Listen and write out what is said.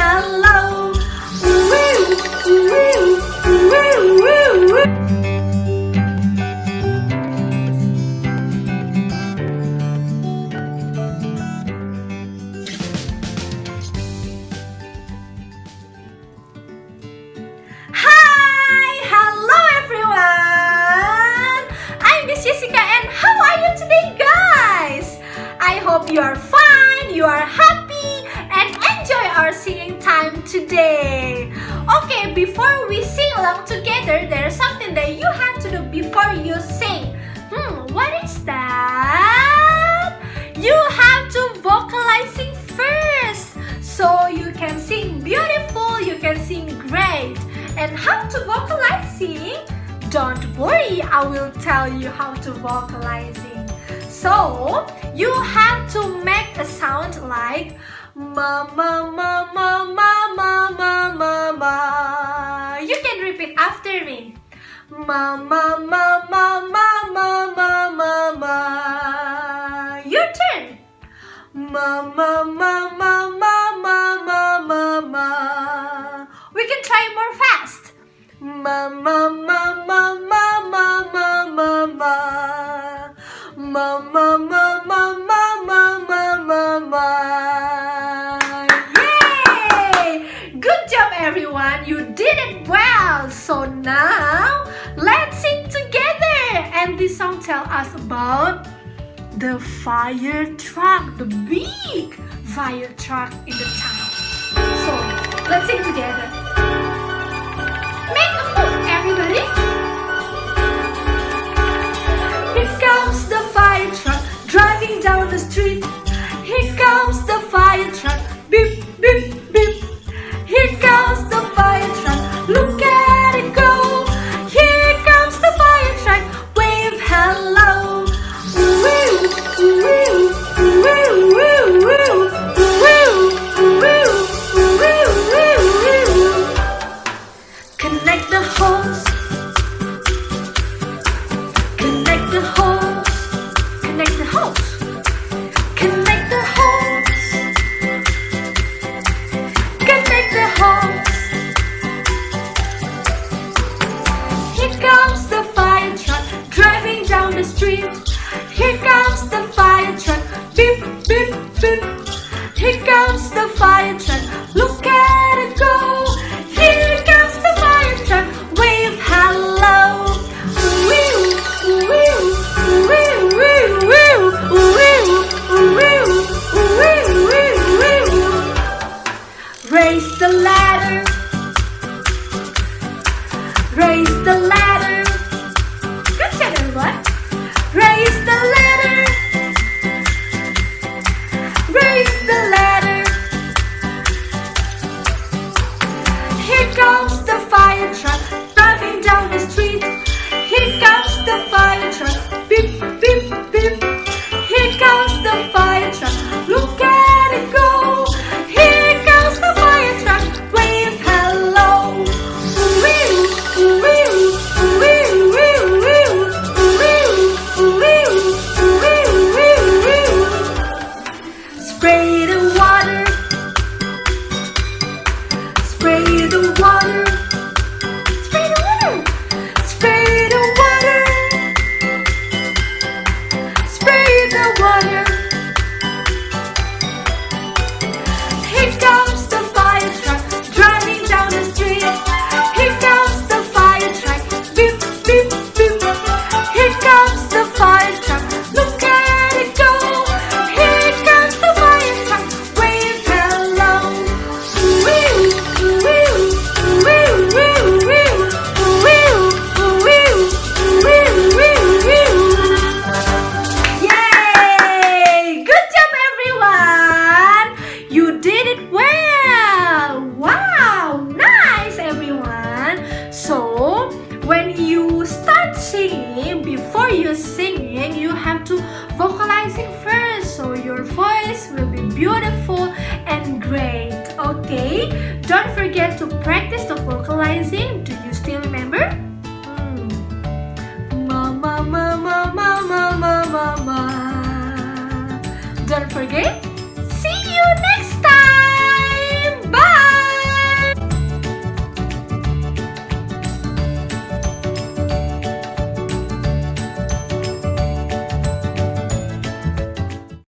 hello. Woo, woo, woo, woo, woo. Hi! Hello everyone! I'm Miss Jessica and how are you today guys? I hope you are fine, you are happy and enjoy our singing time today. Okay, before we sing along together, there's something that you have to do before you sing. What is that? You have to vocalizing first so you can sing beautiful, you can sing great. And how to vocalizing? Don't worry, I will tell you how to vocalizing. So, you have to make a sound like ma ma ma ma ma ma ma ma ma. You can repeat after me. Ma ma ma ma ma ma ma ma ma. Your turn. Ma ma ma ma ma ma ma ma ma. We can try more fast. Ma ma ma ma ma ma ma ma ma. Ma ma ma ma ma ma ma ma ma. Yay! Good job everyone. You did it well. So now let's sing together. And this song tells us about the fire truck, the big fire truck in the town. So let's sing together. Make a move, everybody. Here comes the fire truck driving down the street. Here comes the fire truck. Beep, beep, beep. Here comes the fire truck. Look at it go. Here comes the fire truck. Wave hello. Woo, woo, woo, woo, woo, woo, woo, woo, woo. Connect the hose. Connect the hose. Connect the hose. Connect the hose. Connect the hose. Here comes the fire truck driving down the street. Here comes the fire truck. Beep, beep, beep. Here comes the fire truck. Look at it go. Here comes the fire truck. Wave hello. Woo, woo, woo, woo, woo, woo, woo, woo, woo. Raise the ladder. Raise the ladder. Good job, everyone. Raise the ladder. Raise the ladder. Here comes the fire truck driving down the street. Here comes the fire truck. Beep, beep, beep. Here comes the fire truck. Look at it go. Here comes the fire truck. Wave hello. Woo, woo, woo, woo, woo, woo, woo, woo. Spray the water. Spray the water. Spray the water. Spray the water. Spray the water. Here comes the fire truck driving down the street. Here comes the fire truck. Beep, beep, beep. Here comes the fire truck. Look at it go. Here comes the fire truck. Wave hello. Woo, woo, woo, woo, woo, woo, woo, woo, woo. Yay! Good job, everyone! You did it well! Wow! Nice, everyone! So, when you start singing, before you singing, you have to vocalizing first. So your voice will be beautiful and great. Okay? Don't forget to practice the vocalizing. Do you still remember? Ma ma ma ma ma ma ma ma ma. Don't forget